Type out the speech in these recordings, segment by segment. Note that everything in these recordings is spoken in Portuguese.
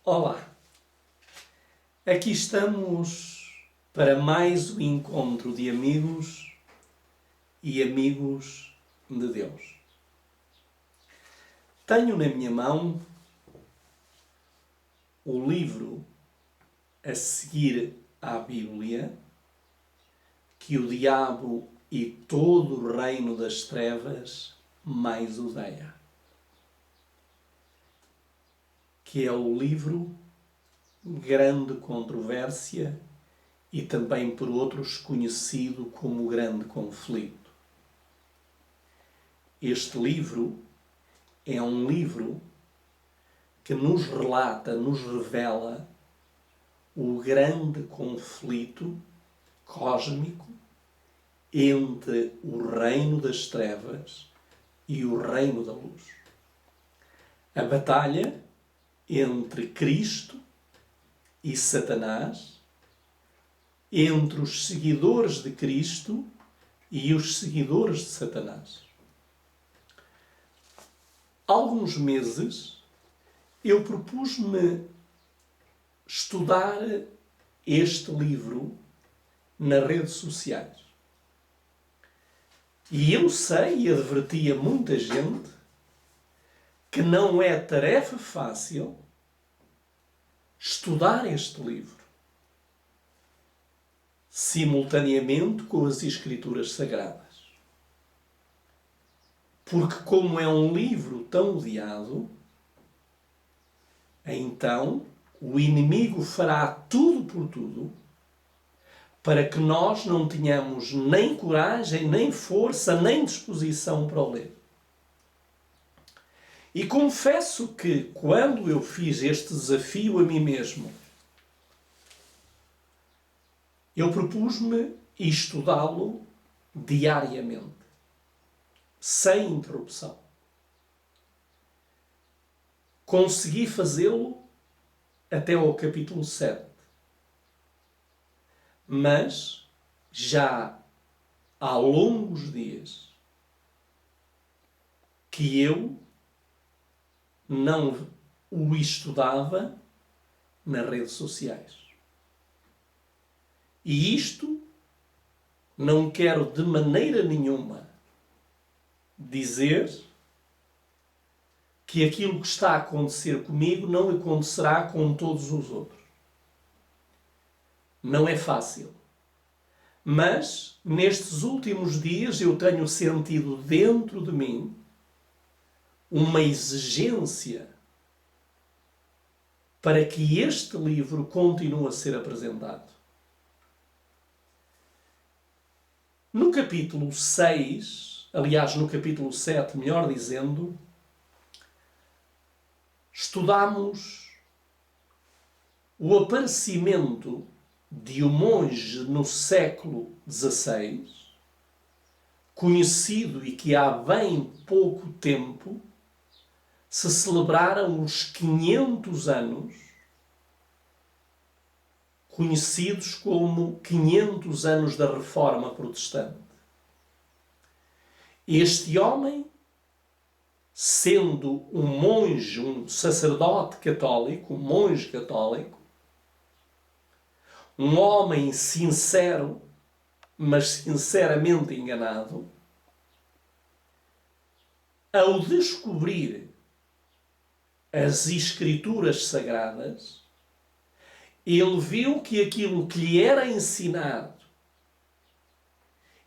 Olá, aqui estamos para mais um encontro de amigos e amigos de Deus. Tenho na minha mão o livro a seguir à Bíblia que o diabo e todo o reino das trevas mais odeia, que é o livro Grande Controvérsia e também por outros conhecido como Grande Conflito. Este livro é um livro que nos relata, nos revela o grande conflito cósmico entre o reino das trevas e o reino da luz. A batalha entre Cristo e Satanás, entre os seguidores de Cristo e os seguidores de Satanás. Há alguns meses eu propus-me estudar este livro nas redes sociais. E eu sei e adverti a muita gente que não é tarefa fácil estudar este livro simultaneamente com as Escrituras Sagradas. Porque como é um livro tão odiado, então o inimigo fará tudo por tudo para que nós não tenhamos nem coragem, nem força, nem disposição para o ler. E confesso que quando eu fiz este desafio a mim mesmo, eu propus-me estudá-lo diariamente, sem interrupção. Consegui fazê-lo até ao capítulo 7. Mas já há longos dias que eu não o estudava nas redes sociais. E isto não quero de maneira nenhuma dizer que aquilo que está a acontecer comigo não acontecerá com todos os outros. Não é fácil. Mas, nestes últimos dias, eu tenho sentido dentro de mim uma exigência para que este livro continue a ser apresentado. No capítulo 6, aliás, no capítulo 7, melhor dizendo, estudamos o aparecimento de um monge no século XVI, conhecido e que há bem pouco tempo se celebraram os 500 anos, conhecidos como 500 anos da Reforma Protestante. Este homem, sendo um monge, um sacerdote católico, um monge católico, um homem sincero, mas sinceramente enganado, ao descobrir as Escrituras Sagradas, ele viu que aquilo que lhe era ensinado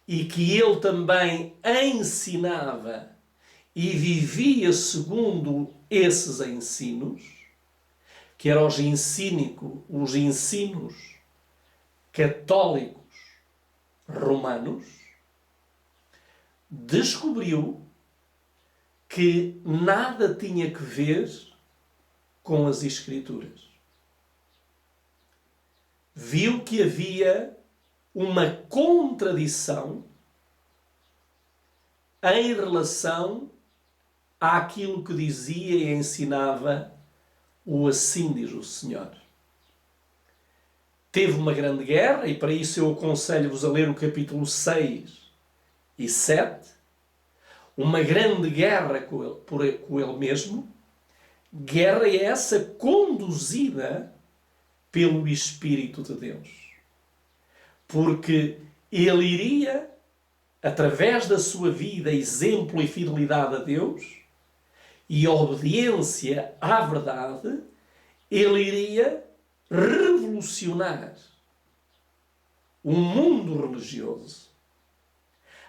e que ele também ensinava e vivia segundo esses ensinos, que eram os ensinos católicos romanos, descobriu que nada tinha que ver com as Escrituras. Viu que havia uma contradição em relação àquilo que dizia e ensinava o Assim diz o Senhor. Teve uma grande guerra, e para isso eu aconselho-vos a ler o capítulo 6 e 7, uma grande guerra com ele mesmo, Guerra é essa conduzida pelo Espírito de Deus. Porque ele iria, através da sua vida, exemplo e fidelidade a Deus e obediência à verdade, ele iria revolucionar o mundo religioso,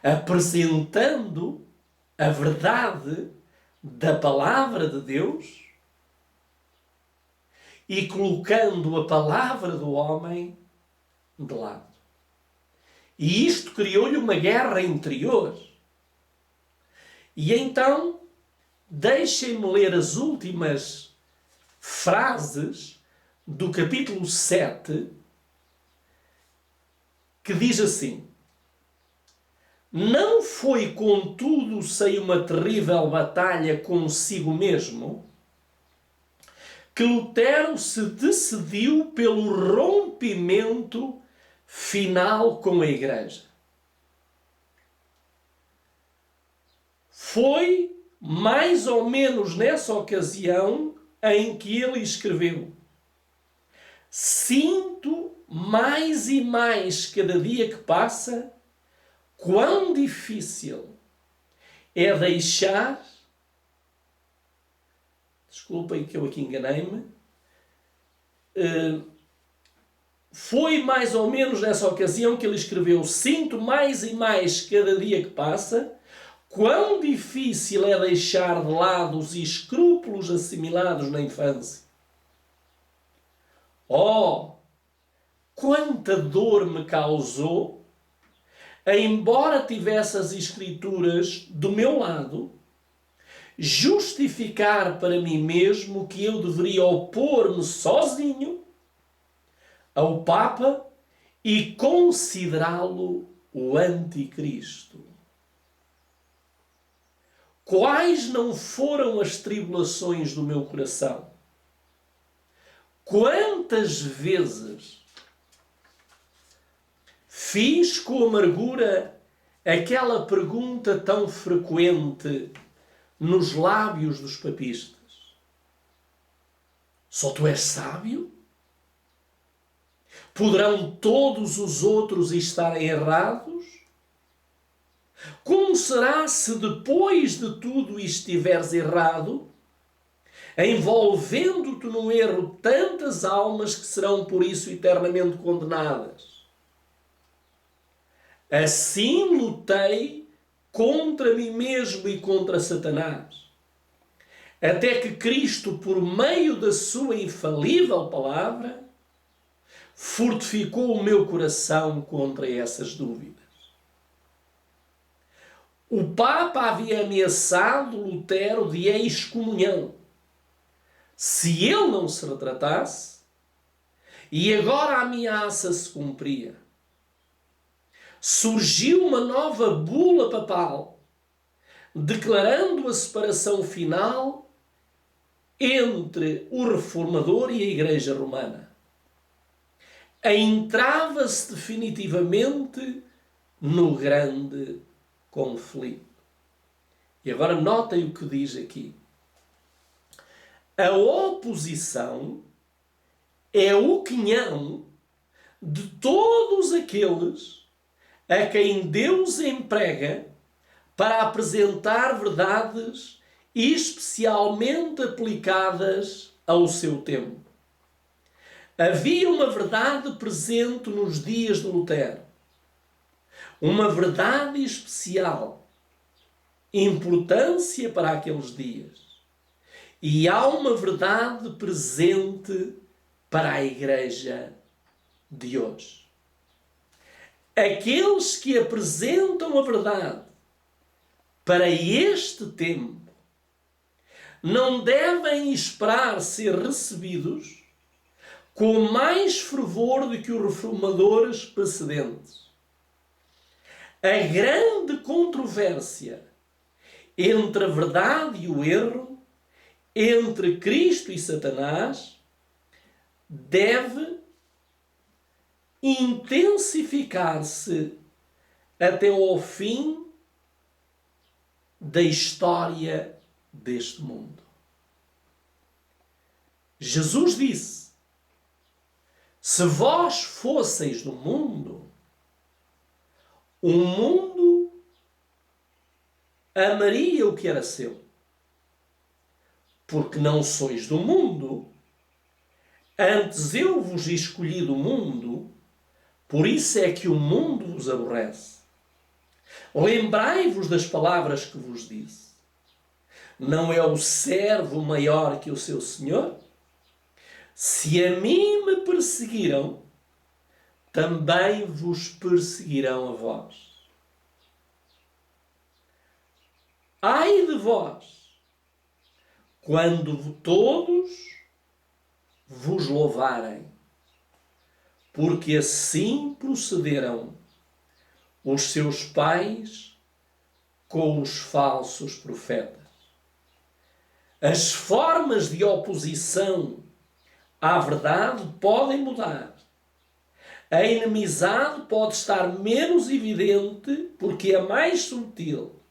apresentando a verdade da palavra de Deus e colocando a palavra do homem de lado. E isto criou-lhe uma guerra interior. E então, deixem-me ler as últimas frases do capítulo 7, que diz assim: não foi, contudo, sem uma terrível batalha consigo mesmo, que Lutero se decidiu pelo rompimento final com a Igreja. Foi mais ou menos nessa ocasião em que ele escreveu: sinto mais e mais cada dia que passa quão difícil é deixar... Desculpem que eu aqui enganei-me. Foi mais ou menos nessa ocasião que ele escreveu: sinto mais e mais cada dia que passa quão difícil é deixar de lado os escrúpulos assimilados na infância. Oh, quanta dor me causou, embora tivesse as Escrituras do meu lado, justificar para mim mesmo que eu deveria opor-me sozinho ao Papa e considerá-lo o anticristo. Quais não foram as tribulações do meu coração? Quantas vezes fiz com amargura aquela pergunta tão frequente nos lábios dos papistas: só tu és sábio? Poderão todos os outros estarem errados? Como será se depois de tudo estiveres errado, envolvendo-te num erro tantas almas que serão por isso eternamente condenadas? Assim lutei contra mim mesmo e contra Satanás, até que Cristo, por meio da sua infalível palavra, fortificou o meu coração contra essas dúvidas. O Papa havia ameaçado Lutero de excomunhão se ele não se retratasse, e agora a ameaça se cumpria. Surgiu uma nova bula papal, declarando a separação final entre o reformador e a Igreja Romana. Entrava-se definitivamente no grande conflito. E agora notem o que diz aqui. A oposição é o quinhão de todos aqueles a quem Deus emprega para apresentar verdades especialmente aplicadas ao seu tempo. Havia uma verdade presente nos dias de Lutero, uma verdade especial, importância para aqueles dias, e há uma verdade presente para a Igreja de hoje. Aqueles que apresentam a verdade para este tempo não devem esperar ser recebidos com mais fervor do que os reformadores precedentes. A grande controvérsia entre a verdade e o erro, entre Cristo e Satanás, deve intensificar-se até ao fim da história deste mundo. Jesus disse: se vós fosseis do mundo, o mundo amaria o que era seu. Porque não sois do mundo, antes eu vos escolhi do mundo, por isso é que o mundo vos aborrece. Lembrai-vos das palavras que vos disse. Não é o servo maior que o seu senhor? Se a mim me perseguiram, também vos perseguirão a vós. Ai de vós, quando todos vos louvarem, porque assim procederam os seus pais com os falsos profetas. As formas de oposição à verdade podem mudar. A inimizade pode estar menos evidente porque é mais sutil,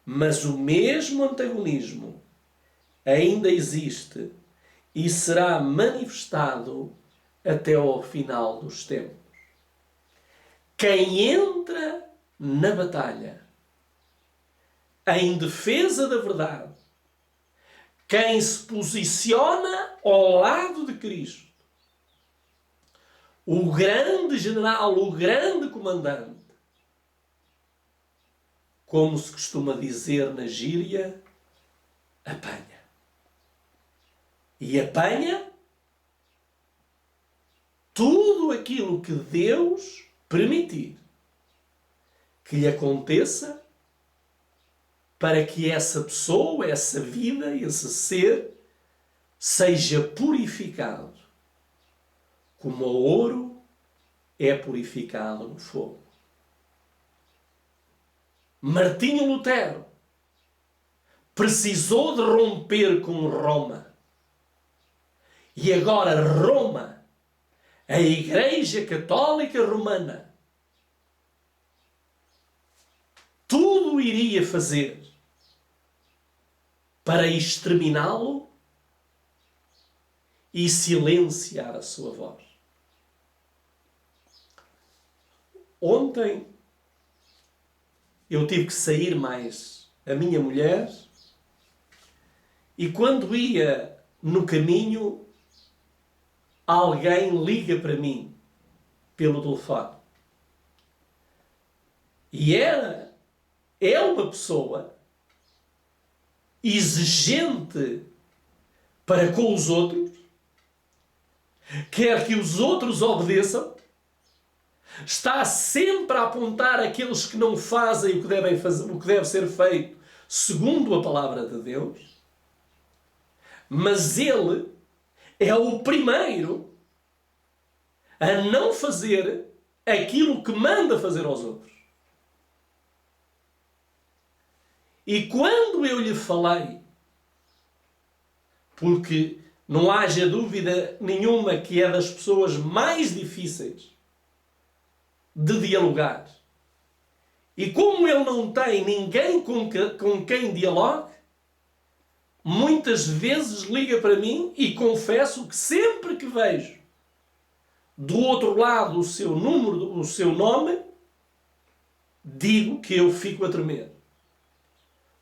mas o mesmo antagonismo ainda existe e será manifestado até ao final dos tempos. Quem entra na batalha em defesa da verdade, quem se posiciona ao lado de Cristo, o grande general, o grande comandante, como se costuma dizer na gíria, apanha. E apanha tudo aquilo que Deus permitir que lhe aconteça para que essa pessoa, essa vida, esse ser seja purificado como o ouro é purificado no fogo. Martinho Lutero precisou de romper com Roma. E agora Roma, a Igreja Católica Romana, tudo iria fazer para exterminá-lo e silenciar a sua voz. Ontem eu tive que sair mais a minha mulher e quando ia no caminho alguém liga para mim pelo telefone. E é uma pessoa exigente para com os outros, quer que os outros obedeçam, está sempre a apontar aqueles que não fazem o que devem fazer, o que deve ser feito segundo a palavra de Deus, mas ele é o primeiro a não fazer aquilo que manda fazer aos outros. E quando eu lhe falei, porque não haja dúvida nenhuma que é das pessoas mais difíceis de dialogar, e como ele não tem ninguém com quem dialogue, muitas vezes liga para mim e confesso que sempre que vejo do outro lado o seu número, o seu nome, digo que eu fico a tremer.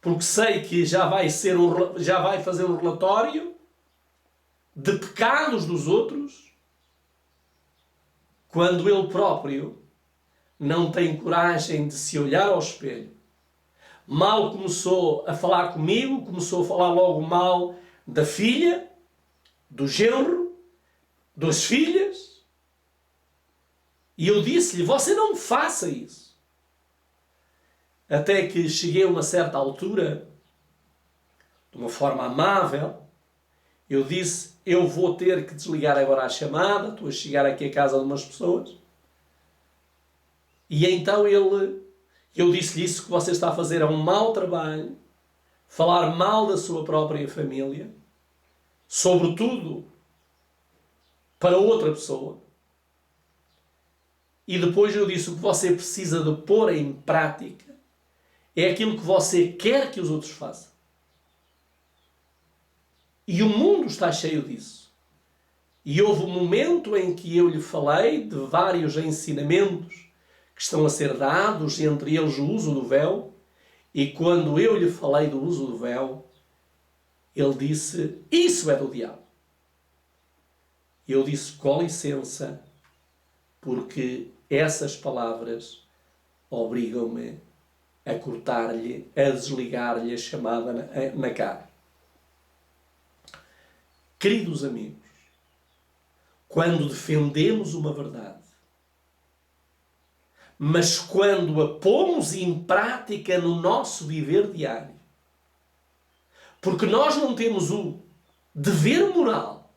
Porque sei que já vai fazer um relatório de pecados dos outros, quando ele próprio não tem coragem de se olhar ao espelho. Mal começou a falar comigo, começou a falar logo mal da filha, do genro, das filhas. E eu disse-lhe, você não faça isso. Até que cheguei a uma certa altura, de uma forma amável, eu disse, eu vou ter que desligar agora a chamada, estou a chegar aqui a casa de umas pessoas. E então eu disse-lhe isso que você está a fazer é um mau trabalho, falar mal da sua própria família, sobretudo para outra pessoa. E depois eu disse o que você precisa de pôr em prática é aquilo que você quer que os outros façam. E o mundo está cheio disso. E houve um momento em que eu lhe falei de vários ensinamentos que estão a ser dados, entre eles o uso do véu. E quando eu lhe falei do uso do véu, ele disse, isso é do diabo. Eu disse, com licença, porque essas palavras obrigam-me a cortar-lhe, a desligar-lhe a chamada na cara. Queridos amigos, quando defendemos uma verdade, mas quando a pomos em prática no nosso viver diário, porque nós não temos o dever moral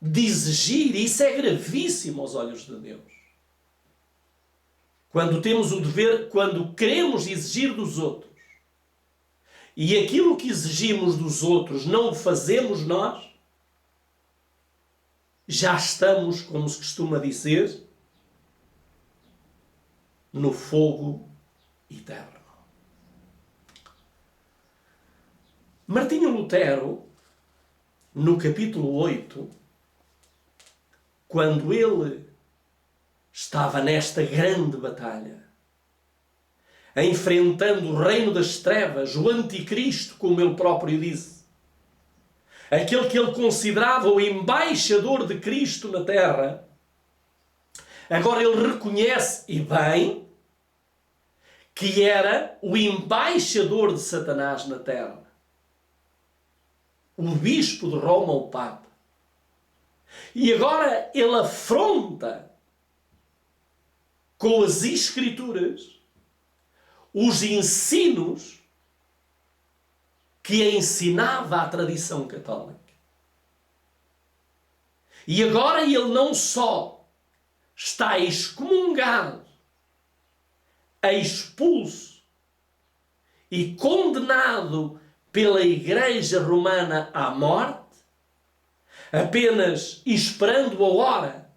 de exigir, e isso é gravíssimo aos olhos de Deus. Quando temos o dever, quando queremos exigir dos outros, e aquilo que exigimos dos outros não o fazemos nós, já estamos, como se costuma dizer, no fogo eterno. Martinho Lutero, no capítulo 8, quando ele estava nesta grande batalha, enfrentando o reino das trevas, o anticristo, como ele próprio disse, aquele que ele considerava o embaixador de Cristo na terra, agora ele reconhece, e bem, que era o embaixador de Satanás na terra. O bispo de Roma, o Papa. E agora ele afronta com as Escrituras os ensinos que ensinava a tradição católica. E agora ele não só está excomungado, expulso e condenado pela Igreja Romana à morte, apenas esperando a hora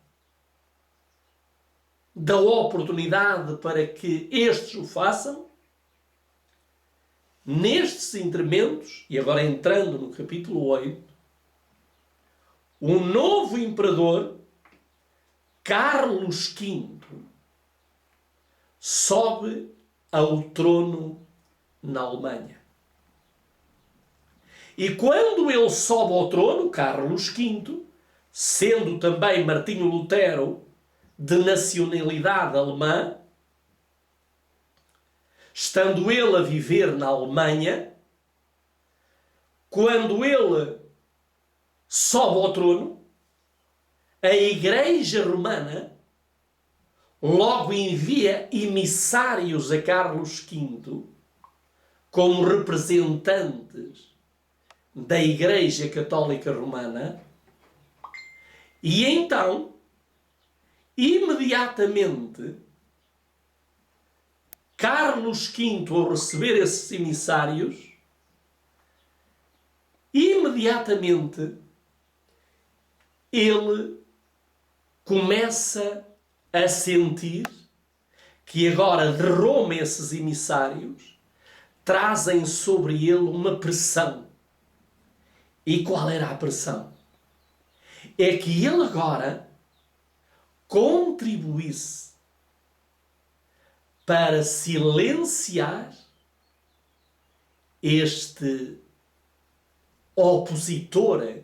da oportunidade para que estes o façam. Nestes intermentos, e agora entrando no capítulo 8, o novo imperador, Carlos V, sobe ao trono na Alemanha. E quando ele sobe ao trono, Carlos V, sendo também Martinho Lutero de nacionalidade alemã, estando ele a viver na Alemanha, quando ele sobe ao trono, a Igreja Romana logo envia emissários a Carlos V como representantes da Igreja Católica Romana, e então, imediatamente, Carlos V, ao receber esses emissários, imediatamente ele começa a sentir que agora de Roma esses emissários trazem sobre ele uma pressão. E qual era a pressão? É que ele agora contribuísse para silenciar este opositor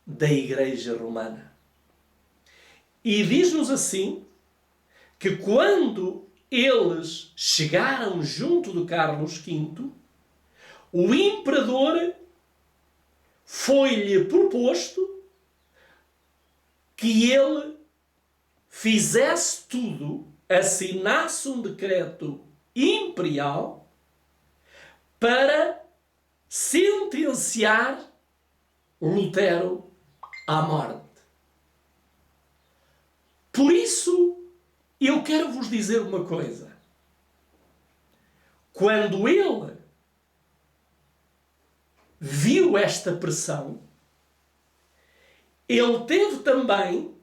da Igreja Romana. E diz-nos assim, que quando eles chegaram junto de Carlos V, o imperador foi-lhe proposto que ele fizesse tudo, assinasse um decreto imperial para sentenciar Lutero à morte. Por isso, eu quero vos dizer uma coisa. Quando ele viu esta pressão, ele teve também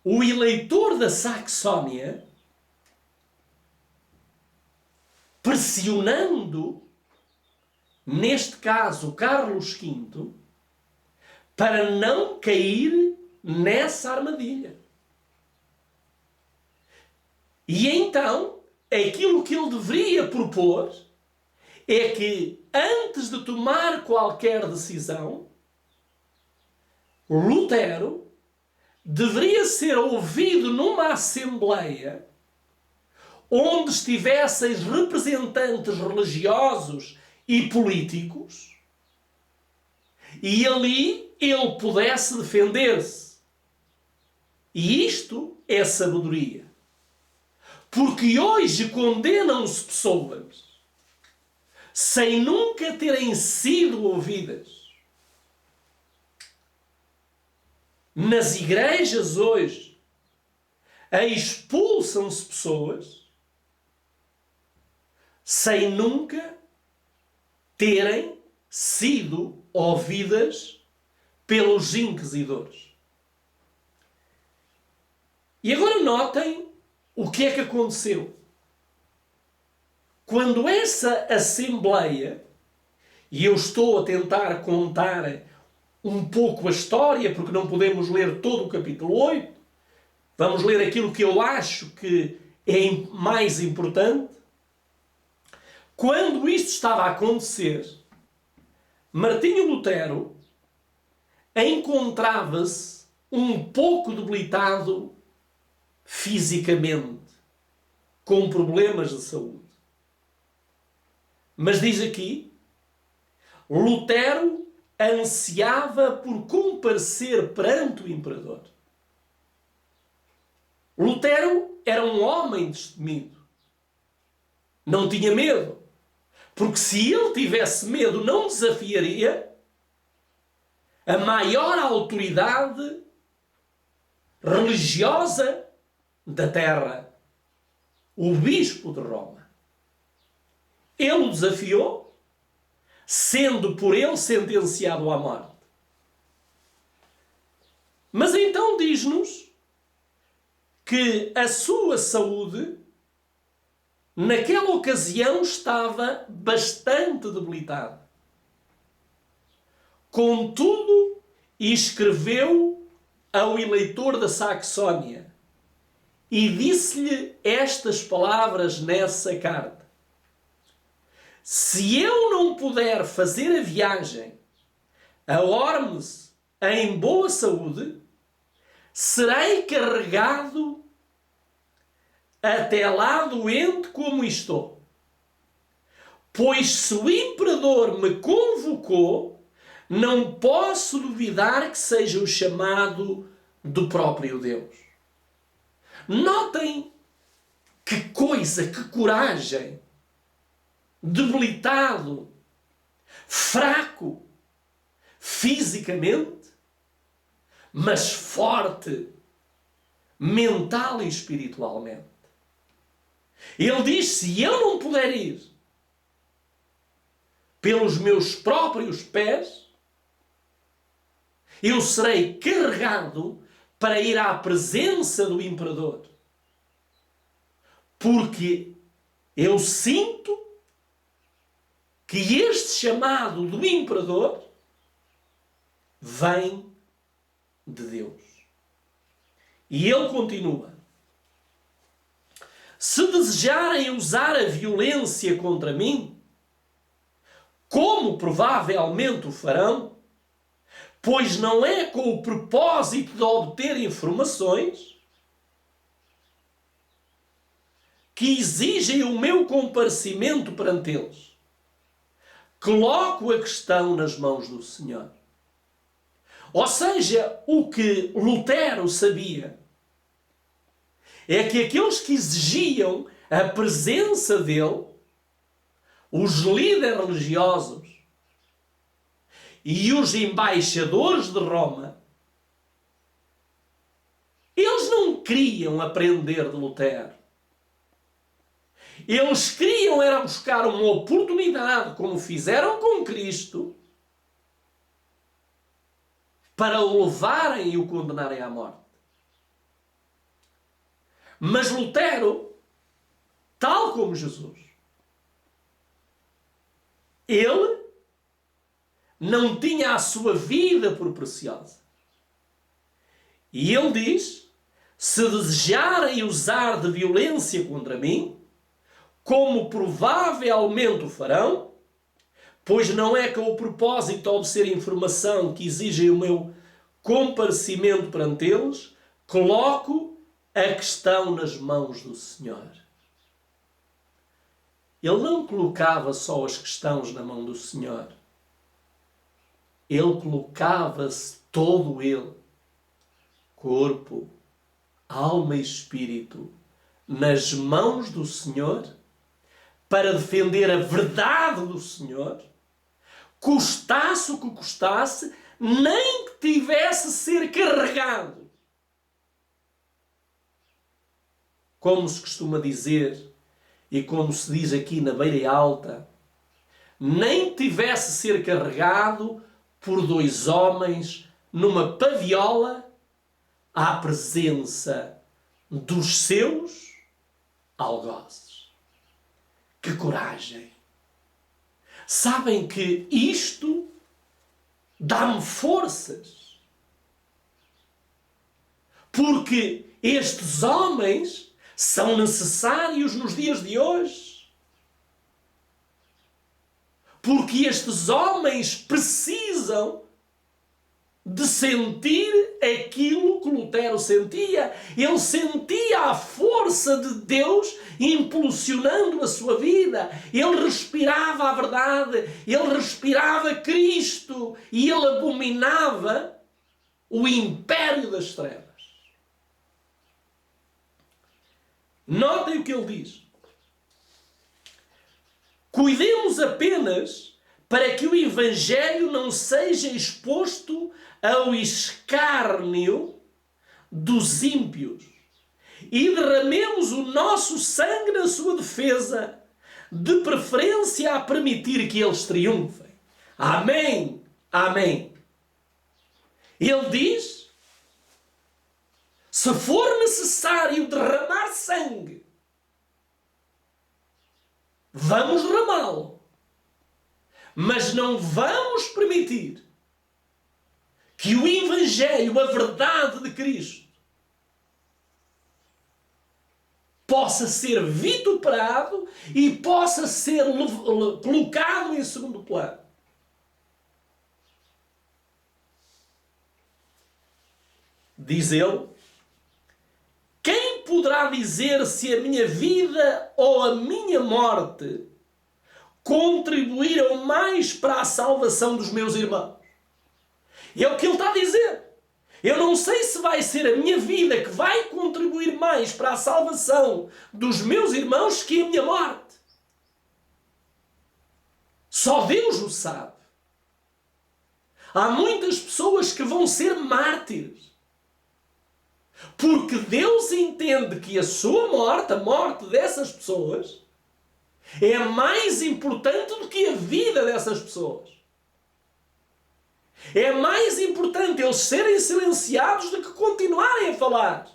o eleitor da Saxónia pressionando neste caso Carlos V, para não cair nessa armadilha. E então, aquilo que ele deveria propor é que, antes de tomar qualquer decisão, Lutero deveria ser ouvido numa assembleia onde estivessem representantes religiosos e políticos e ali ele pudesse defender-se. E isto é sabedoria. Porque hoje condenam-se pessoas sem nunca terem sido ouvidas. Nas igrejas hoje expulsam-se pessoas sem nunca terem sido ouvidas pelos inquisidores. E agora notem o que é que aconteceu. Quando essa assembleia, e eu estou a tentar contar um pouco a história, porque não podemos ler todo o capítulo 8, vamos ler aquilo que eu acho que é mais importante. Quando isto estava a acontecer, Martinho Lutero encontrava-se um pouco debilitado fisicamente, com problemas de saúde. Mas diz aqui, Lutero ansiava por comparecer perante o imperador. Lutero era um homem destemido. Não tinha medo. Porque se ele tivesse medo, não desafiaria a maior autoridade religiosa da terra, o bispo de Roma. Ele o desafiou, sendo por ele sentenciado à morte. Mas então diz-nos que a sua saúde, naquela ocasião, estava bastante debilitada. Contudo, escreveu ao eleitor da Saxónia e disse-lhe estas palavras nessa carta: se eu não puder fazer a viagem a Worms em boa saúde, serei carregado até lá doente como estou. Pois se o imperador me convocou, não posso duvidar que seja o chamado do próprio Deus. Notem que coisa, que coragem. Debilitado, fraco, fisicamente, mas forte, mental e espiritualmente. Ele diz, se eu não puder ir pelos meus próprios pés, eu serei carregado para ir à presença do imperador. Porque eu sinto que este chamado do imperador vem de Deus. E ele continua: se desejarem usar a violência contra mim, como provavelmente o farão, pois não é com o propósito de obter informações que exigem o meu comparecimento perante eles, coloco a questão nas mãos do Senhor. Ou seja, o que Lutero sabia é que aqueles que exigiam a presença dele, os líderes religiosos e os embaixadores de Roma, eles não queriam aprender de Lutero. Eles queriam era buscar uma oportunidade, como fizeram com Cristo, para o levarem e o condenarem à morte. Mas Lutero, tal como Jesus, ele não tinha a sua vida por preciosa. E ele diz: se desejarem usar de violência contra mim, como provavelmente o farão, pois não é com o propósito de obter informação que exigem o meu comparecimento perante eles, coloco a questão nas mãos do Senhor. Ele não colocava só as questões na mão do Senhor. Ele colocava-se todo ele, corpo, alma e espírito, nas mãos do Senhor, para defender a verdade do Senhor, custasse o que custasse, nem que tivesse de ser carregado. Como se costuma dizer, e como se diz aqui na Beira Alta, nem que tivesse de ser carregado por 2 homens numa paviola à presença dos seus algozes. Que coragem! Sabem que isto dá-me forças. Porque estes homens são necessários nos dias de hoje. Porque estes homens precisam de sentir aquilo que Lutero sentia. Ele sentia a força de Deus impulsionando a sua vida. Ele respirava a verdade. Ele respirava Cristo. E ele abominava o império das trevas. Notem o que ele diz. Cuidemos apenas para que o Evangelho não seja exposto ao escárnio dos ímpios e derramemos o nosso sangue na sua defesa, de preferência a permitir que eles triunfem. Amém. Amém. Ele diz: se for necessário derramar sangue, vamos derramá-lo. Mas não vamos permitir que o Evangelho, a verdade de Cristo, possa ser vituperado e possa ser colocado em segundo plano. Diz ele: quem poderá dizer se a minha vida ou a minha morte contribuíram mais para a salvação dos meus irmãos? E é o que ele está a dizer. Eu não sei se vai ser a minha vida que vai contribuir mais para a salvação dos meus irmãos que a minha morte. Só Deus o sabe. Há muitas pessoas que vão ser mártires. Porque Deus entende que a sua morte, a morte dessas pessoas, é mais importante do que a vida dessas pessoas. É mais importante eles serem silenciados do que continuarem a falar.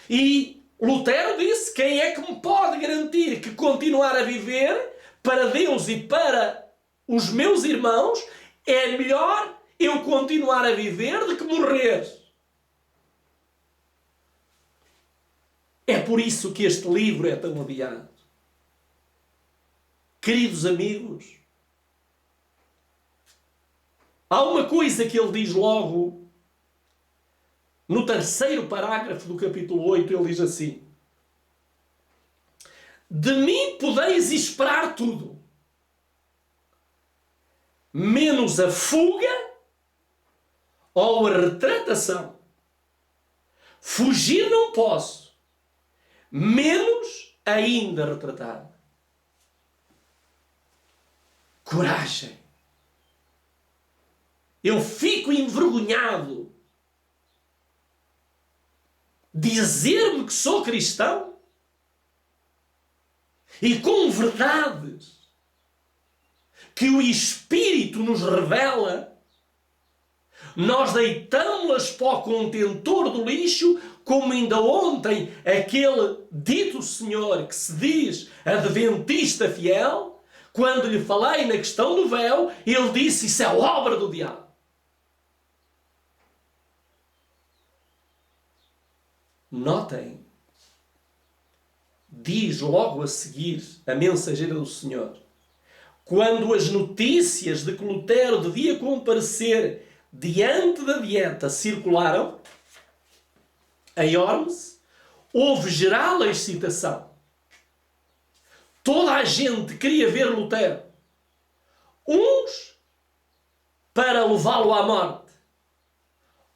E Lutero disse: quem é que me pode garantir que continuar a viver para Deus e para os meus irmãos é melhor eu continuar a viver do que morrer? É por isso que este livro é tão odiado. Queridos amigos, há uma coisa que ele diz logo no 3º parágrafo do capítulo 8. Ele diz assim: de mim podeis esperar tudo, menos a fuga ou a retratação. Fugir não posso, menos ainda retratar. Coragem. Eu fico envergonhado dizer-me que sou cristão e com verdades que o Espírito nos revela, nós deitamos-las para o contentor do lixo, como ainda ontem aquele dito senhor que se diz adventista fiel, Quando lhe falei na questão do véu, ele disse: isso é obra do diabo. Notem, diz logo a seguir a mensageira do Senhor, quando as notícias de que Lutero devia comparecer diante da dieta circularam, em Worms, houve geral excitação. Toda a gente queria ver Lutero. Uns para levá-lo à morte.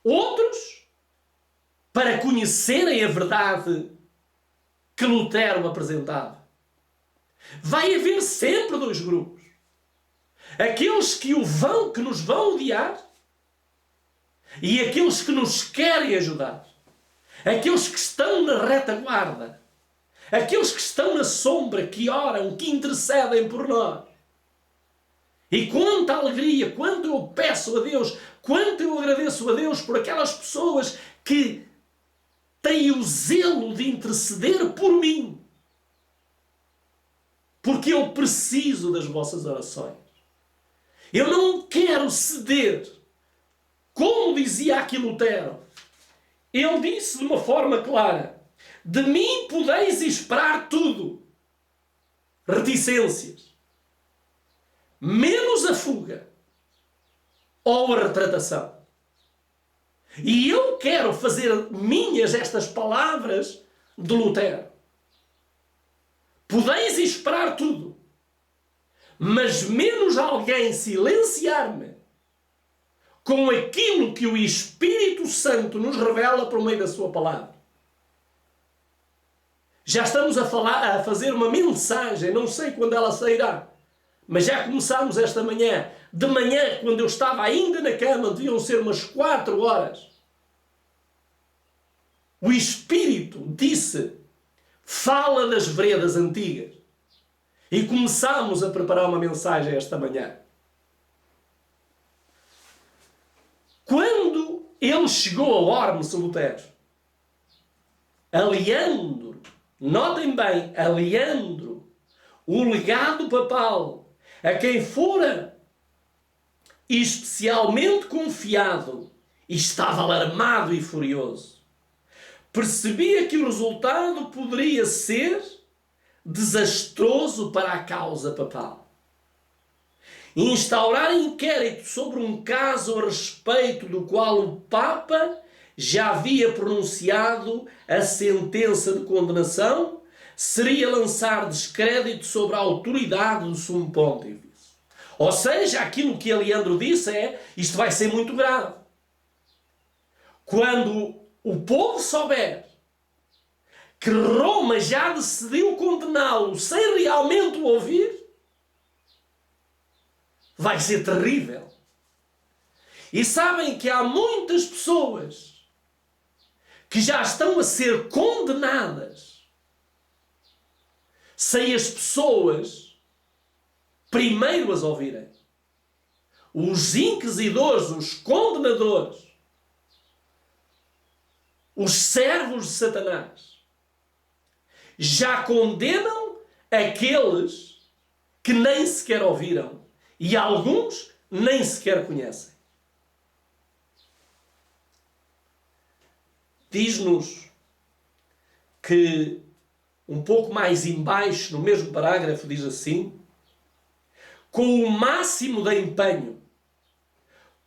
Outros para conhecerem a verdade que Lutero apresentava. Vai haver sempre dois grupos. Aqueles que nos vão odiar e aqueles que nos querem ajudar. Aqueles que estão na retaguarda. Aqueles que estão na sombra, que oram, que intercedem por nós. E quanta alegria, quanto eu peço a Deus, quanto eu agradeço a Deus por aquelas pessoas que têm o zelo de interceder por mim. Porque eu preciso das vossas orações. Eu não quero ceder. Como dizia aqui Lutero, ele disse de uma forma clara: de mim podeis esperar tudo. Reticências. Menos a fuga ou a retratação. E eu quero fazer minhas estas palavras de Lutero. Podeis esperar tudo, mas menos alguém silenciar-me com aquilo que o Espírito Santo nos revela por meio da sua palavra. Já estamos a fazer uma mensagem, não sei quando ela sairá, mas já começámos esta manhã. De manhã, quando eu estava ainda na cama, deviam ser umas 4 horas. O Espírito disse: fala das veredas antigas. E começámos a preparar uma mensagem esta manhã. Quando ele chegou a Worms, Lutero, a Leandro, notem bem, a Leandro, o legado papal, a quem fora especialmente confiado, e estava alarmado e furioso, percebia que o resultado poderia ser desastroso para a causa papal. Instaurar inquérito sobre um caso a respeito do qual o Papa já havia pronunciado a sentença de condenação seria lançar descrédito sobre a autoridade do Sumo Pontífice. Ou seja, aquilo que Leandro disse é: isto vai ser muito grave. Quando o povo souber que Roma já decidiu condená-lo sem realmente o ouvir, vai ser terrível. E sabem que há muitas pessoas que já estão a ser condenadas sem as pessoas primeiro as ouvirem. Os inquisidores, os condenadores, os servos de Satanás, já condenam aqueles que nem sequer ouviram. E alguns nem sequer conhecem. Diz-nos que, um pouco mais embaixo, no mesmo parágrafo, diz assim: com o máximo de empenho,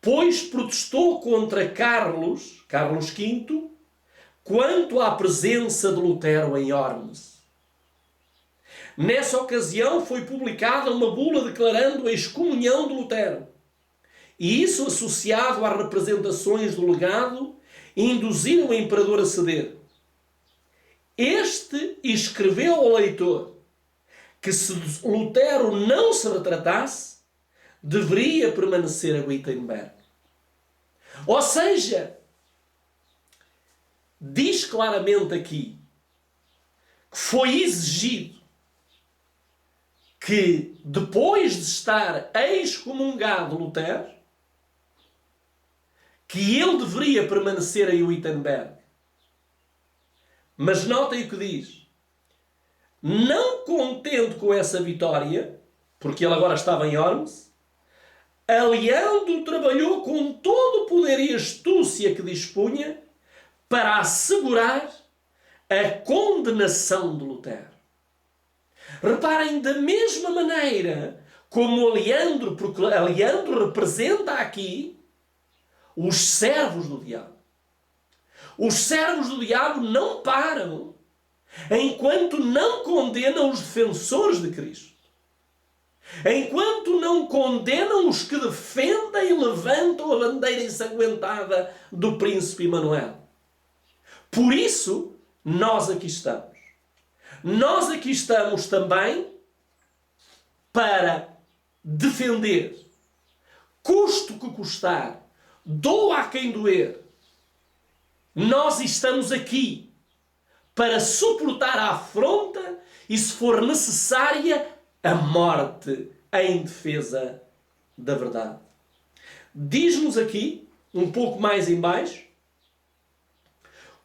pois protestou contra Carlos V, quanto à presença de Lutero em Worms. Nessa ocasião foi publicada uma bula declarando a excomunhão de Lutero. E isso, associado às representações do legado, induziu o imperador a ceder. Este escreveu ao leitor que se Lutero não se retratasse, deveria permanecer a Wittenberg. Ou seja, diz claramente aqui que foi exigido que, depois de estar excomungado Lutero, que ele deveria permanecer em Wittenberg. Mas notem o que diz. Não contente com essa vitória, porque ele agora estava em Ormes, Aleandro trabalhou com todo o poder e astúcia que dispunha para assegurar a condenação de Lutero. Reparem, da mesma maneira como Aleandro, porque Aleandro representa aqui os servos do diabo. Os servos do diabo não param enquanto não condenam os defensores de Cristo. Enquanto não condenam os que defendem e levantam a bandeira ensanguentada do príncipe Emanuel. Por isso, nós aqui estamos. Nós aqui estamos também para defender, custo que custar, doa a quem doer. Nós estamos aqui para suportar a afronta e, se for necessária, a morte em defesa da verdade. Diz-nos aqui, um pouco mais em baixo,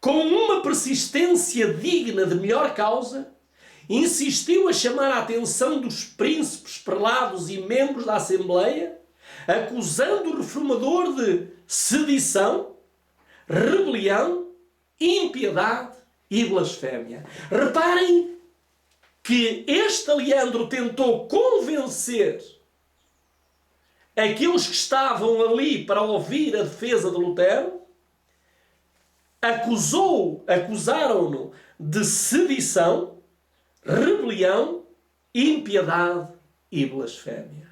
com uma persistência digna de melhor causa, insistiu a chamar a atenção dos príncipes, prelados e membros da Assembleia, acusando o reformador de sedição, rebelião, impiedade e blasfémia. Reparem que este Aleandro tentou convencer aqueles que estavam ali para ouvir a defesa de Lutero, acusaram-no de sedição, rebelião, impiedade e blasfémia.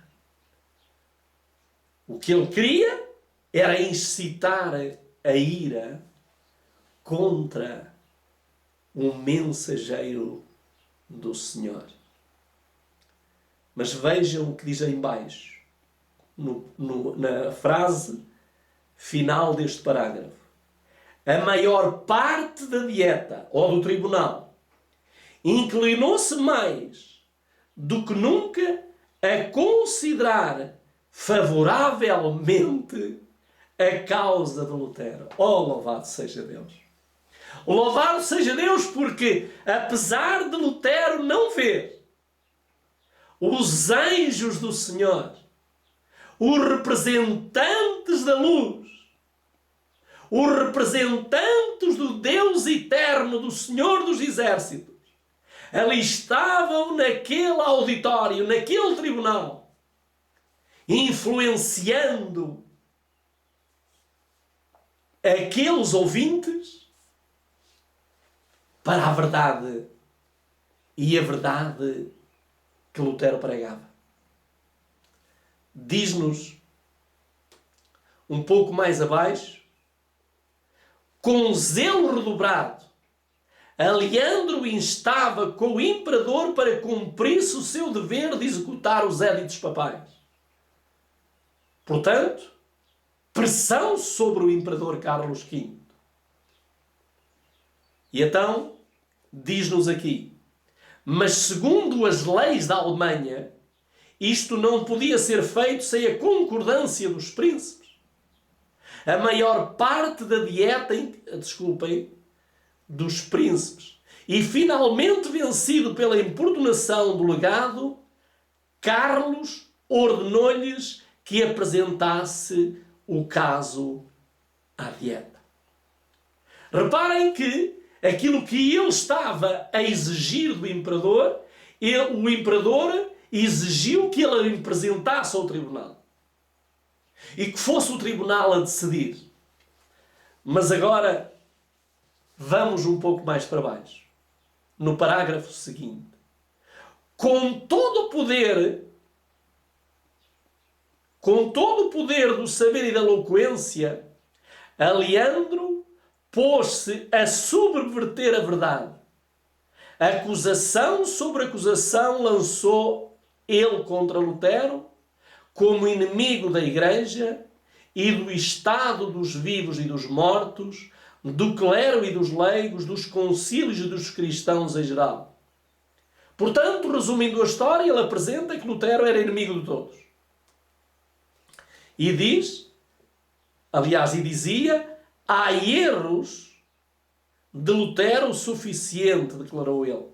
O que ele queria era incitar a ira contra um mensageiro do Senhor. Mas vejam o que diz em baixo, na frase final deste parágrafo. A maior parte da dieta, ou do tribunal, inclinou-se mais do que nunca a considerar favoravelmente a causa de Lutero. Oh, louvado seja Deus! Louvado seja Deus, porque apesar de Lutero não ver os anjos do Senhor, os representantes da luz, os representantes do Deus eterno, do Senhor dos Exércitos, ali estavam naquele auditório, naquele tribunal, influenciando aqueles ouvintes para a verdade e a verdade que Lutero pregava. Diz-nos um pouco mais abaixo, com zelo redobrado, Aleandro instava com o imperador para cumprir-se o seu dever de executar os éditos papais. Portanto, pressão sobre o imperador Carlos V. E então, diz-nos aqui, mas segundo as leis da Alemanha, isto não podia ser feito sem a concordância dos príncipes. A maior parte da dieta, dos príncipes. E finalmente vencido pela importunação do legado, Carlos ordenou-lhes que apresentasse o caso à dieta. Reparem que aquilo que ele estava a exigir do imperador, o imperador exigiu que ele apresentasse ao tribunal. E que fosse o tribunal a decidir. Mas agora, vamos um pouco mais para baixo. No parágrafo seguinte. Com todo o poder do saber e da eloquência, Aleandro pôs-se a subverter a verdade. Acusação sobre acusação lançou ele contra Lutero, como inimigo da Igreja e do estado dos vivos e dos mortos, do clero e dos leigos, dos concílios e dos cristãos em geral. Portanto, resumindo a história, ele apresenta que Lutero era inimigo de todos. E diz, e dizia, há erros de Lutero o suficiente, declarou ele,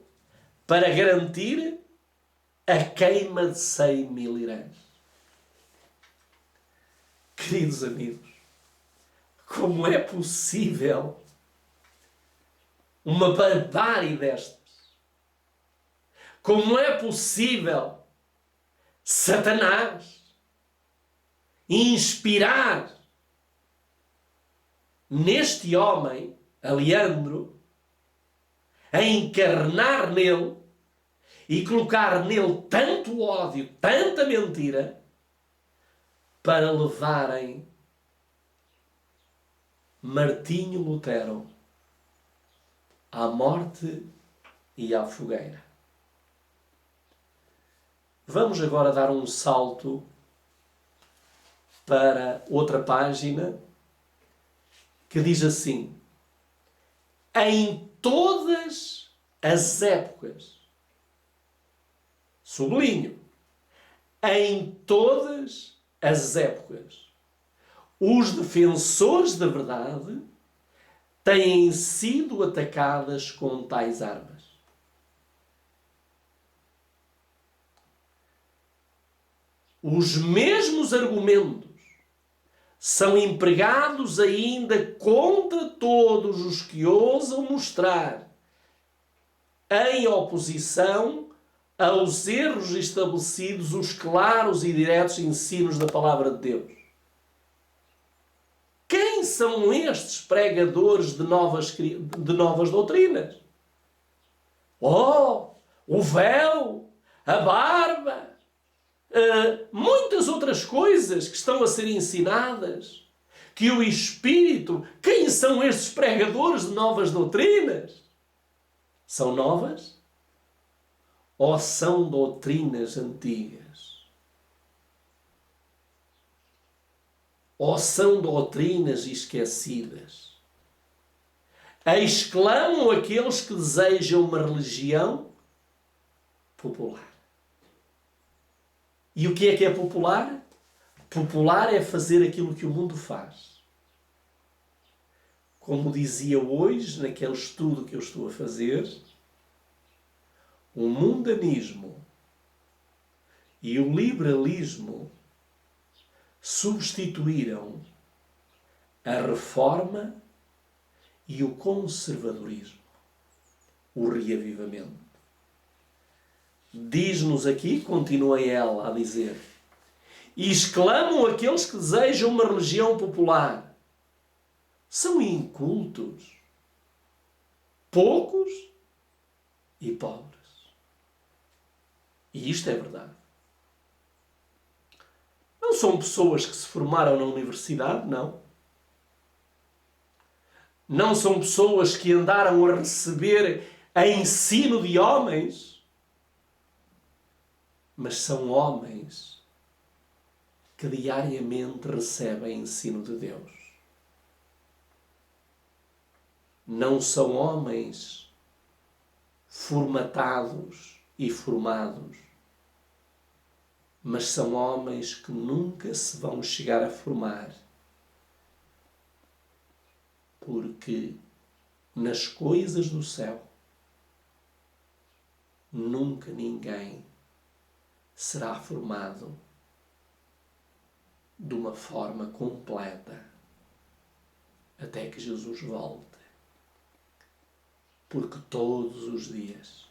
para garantir a queima de 100.000 irãs. Queridos amigos, como é possível uma barbárie destas? Como é possível Satanás inspirar neste homem, Aleandro, a encarnar nele e colocar nele tanto ódio, tanta mentira, para levarem Martinho Lutero à morte e à fogueira? Vamos agora dar um salto para outra página que diz assim: em todas as épocas, sublinho, em todas as épocas, os defensores da verdade têm sido atacadas com tais armas. Os mesmos argumentos são empregados ainda contra todos os que ousam mostrar em oposição aos erros estabelecidos os claros e diretos ensinos da Palavra de Deus. Quem são estes pregadores de novas doutrinas? Oh, o véu, a barba, muitas outras coisas que estão a ser ensinadas, que o Espírito... Quem são estes pregadores de novas doutrinas? São novas? Ou são doutrinas antigas? Ou são doutrinas esquecidas? Exclamam aqueles que desejam uma religião popular. E o que é popular? Popular é fazer aquilo que o mundo faz. Como dizia hoje, naquele estudo que eu estou a fazer, o mundanismo e o liberalismo substituíram a reforma e o conservadorismo, o reavivamento. Diz-nos aqui, continua ela a dizer, e exclamam aqueles que desejam uma religião popular. São incultos, poucos e pobres. E isto é verdade. Não são pessoas que se formaram na universidade, não. Não são pessoas que andaram a receber a ensino de homens, mas são homens que diariamente recebem ensino de Deus. Não são homens formatados e formados, mas são homens que nunca se vão chegar a formar, porque nas coisas do céu nunca ninguém será formado de uma forma completa até que Jesus volte. Porque todos os dias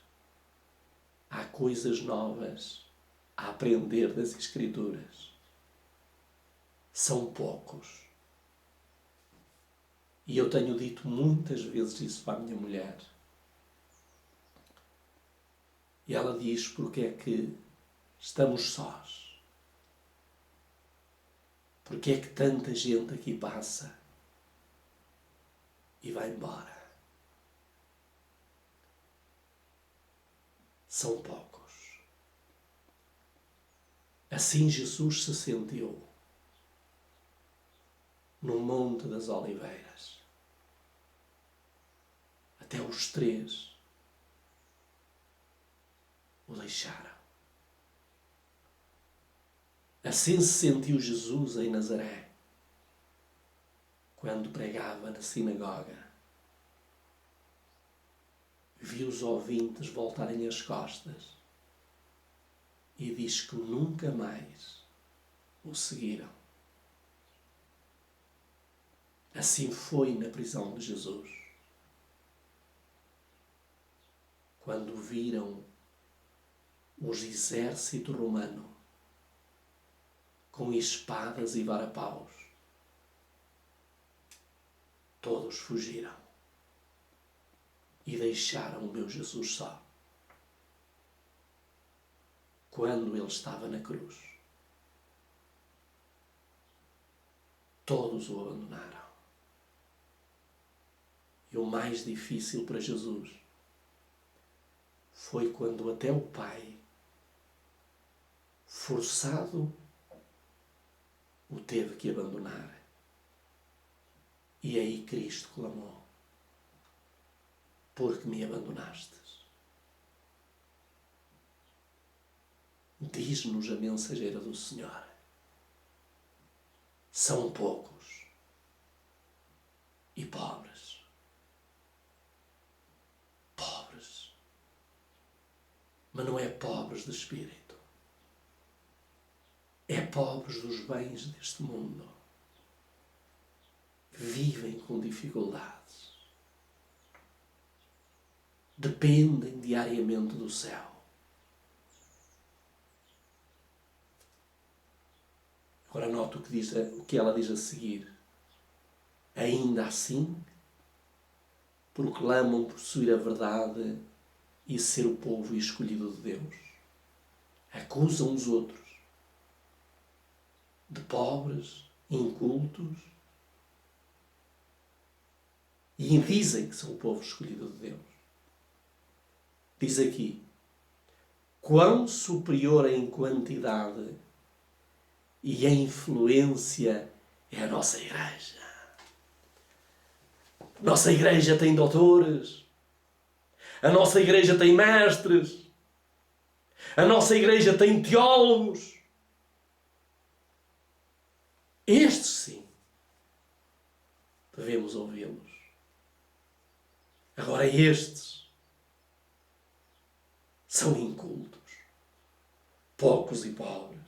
há coisas novas a aprender das Escrituras. São poucos. E eu tenho dito muitas vezes isso para a minha mulher. E ela diz: porque é que estamos sós? Porque é que tanta gente aqui passa e vai embora? São poucos. Assim Jesus se sentiu no Monte das Oliveiras. Até os 3 o deixaram. Assim se sentiu Jesus em Nazaré, quando pregava na sinagoga. Viu os ouvintes voltarem as costas E diz que nunca mais o seguiram. Assim foi na prisão de Jesus. Quando viram os exércitos romanos com espadas e varapaus, todos fugiram e deixaram o meu Jesus só. Quando ele estava na cruz, todos o abandonaram. E o mais difícil para Jesus foi quando até o Pai, forçado, o teve que abandonar. E aí Cristo clamou: porque me abandonastes? Diz-nos a mensageira do Senhor: são poucos e pobres. Pobres. Mas não é pobres de espírito. É pobres dos bens deste mundo. Vivem com dificuldades. Dependem diariamente do céu. Agora nota o que ela diz a seguir. Ainda assim, proclamam possuir a verdade e ser o povo escolhido de Deus. Acusam os outros de pobres, incultos, e dizem que são o povo escolhido de Deus. Diz aqui: quão superior em quantidade e em influência é a nossa igreja. Nossa igreja tem doutores. A nossa igreja tem mestres. A nossa igreja tem teólogos. Estes sim, devemos ouvi-los. Agora estes são incultos, poucos e pobres.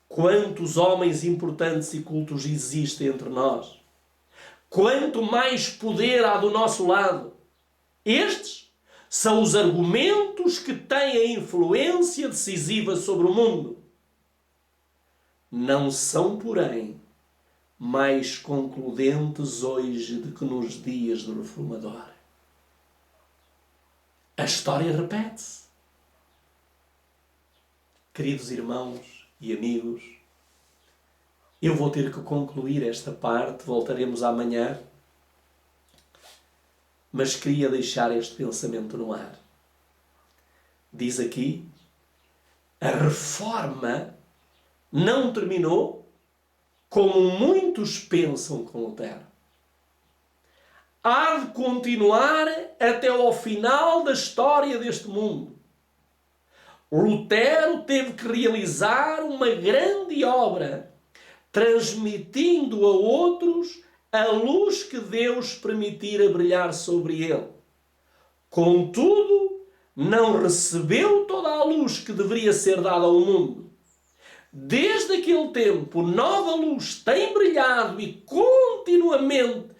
Quantos homens importantes e cultos existem entre nós? Quanto mais poder há do nosso lado? Estes são os argumentos que têm a influência decisiva sobre o mundo. Não são, porém, mais concludentes hoje do que nos dias do Reformador. A história repete-se. Queridos irmãos e amigos, eu vou ter que concluir esta parte, voltaremos amanhã, mas queria deixar este pensamento no ar. Diz aqui: a reforma não terminou como muitos pensam com Lutero. Há de continuar até ao final da história deste mundo. Lutero teve que realizar uma grande obra, transmitindo a outros a luz que Deus permitira brilhar sobre ele. Contudo, não recebeu toda a luz que deveria ser dada ao mundo. Desde aquele tempo, nova luz tem brilhado e continuamente,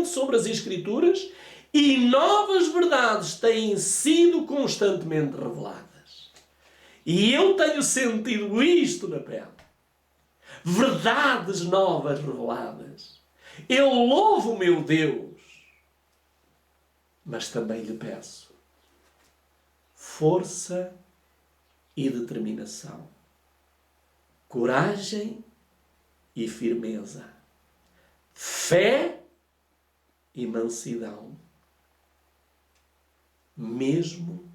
sobre as Escrituras, e novas verdades têm sido constantemente reveladas. E eu tenho sentido isto na pele. Verdades novas reveladas. Eu louvo o meu Deus, mas também lhe peço força e determinação, coragem e firmeza, fé e mansidão, mesmo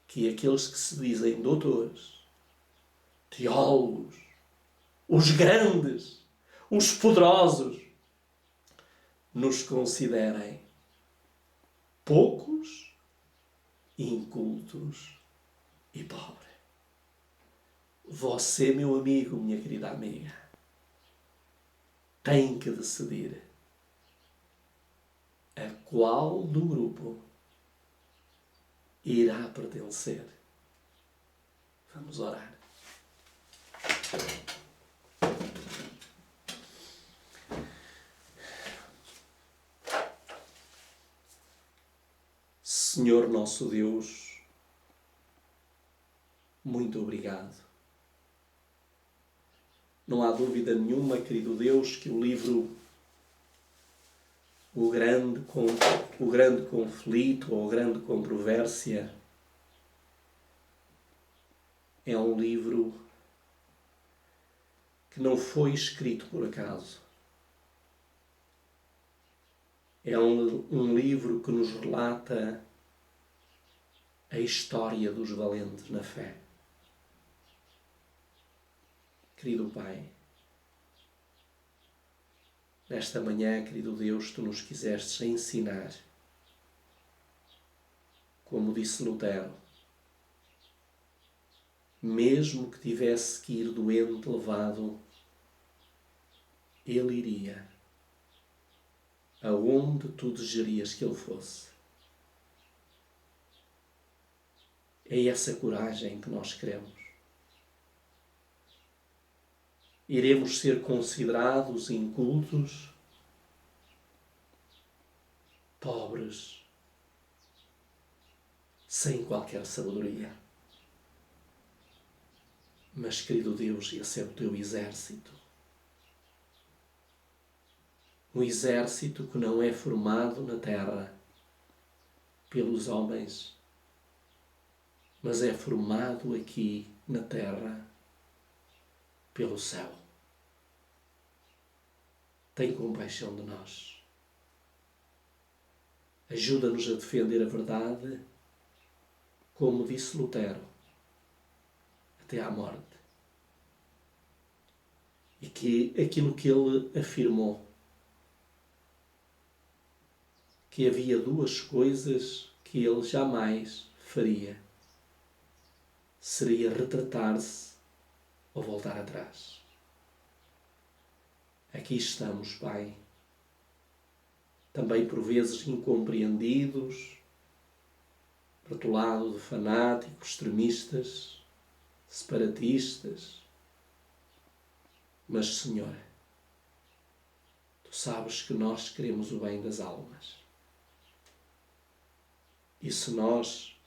que aqueles que se dizem doutores, teólogos, os grandes, os poderosos, nos considerem poucos, incultos e pobres. Você, meu amigo, minha querida amiga, tem que decidir: a qual do grupo irá pertencer. Vamos orar. Senhor nosso Deus, muito obrigado. Não há dúvida nenhuma, querido Deus, que o livro O Grande Conflito ou a Grande Controvérsia é um livro que não foi escrito por acaso. É um livro que nos relata a história dos valentes na fé. Querido Pai, nesta manhã, querido Deus, Tu nos quisestes ensinar, como disse Lutero, mesmo que tivesse que ir doente levado, ele iria aonde Tu desejarias que ele fosse. É essa coragem que nós queremos. Iremos ser considerados incultos, pobres, sem qualquer sabedoria. Mas, querido Deus, esse é o Teu exército. Um exército que não é formado na terra pelos homens, mas é formado aqui na terra pelo céu. Tem compaixão de nós. Ajuda-nos a defender a verdade, como disse Lutero, até à morte. E que aquilo que ele afirmou, que havia duas coisas que ele jamais faria, seria retratar-se ou voltar atrás. Aqui estamos, Pai, também por vezes incompreendidos, rotulado de fanáticos, extremistas, separatistas. Mas, Senhor, Tu sabes que nós queremos o bem das almas. E se nós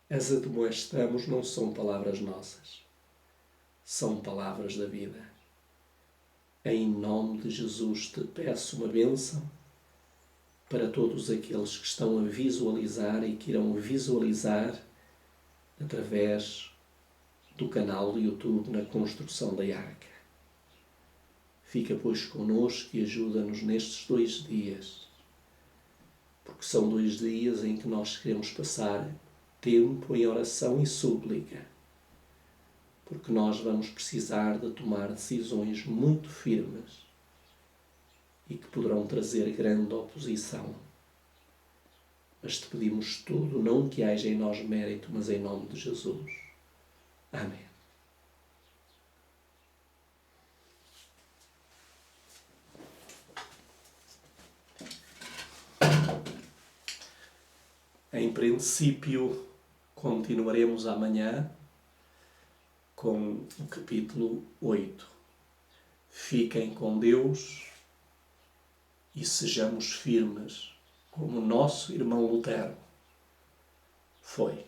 as admoestamos, não são palavras nossas, são palavras da vida. Em nome de Jesus te peço uma bênção para todos aqueles que estão a visualizar e que irão visualizar através do canal do YouTube na construção da Arca. Fica, pois, connosco e ajuda-nos nestes 2 dias, porque são 2 dias em que nós queremos passar tempo em oração e súplica, porque nós vamos precisar de tomar decisões muito firmes e que poderão trazer grande oposição. Mas te pedimos tudo, não que haja em nós mérito, mas em nome de Jesus. Amém. Em princípio, continuaremos amanhã com o capítulo 8. Fiquem com Deus e sejamos firmes, como o nosso irmão Lutero foi.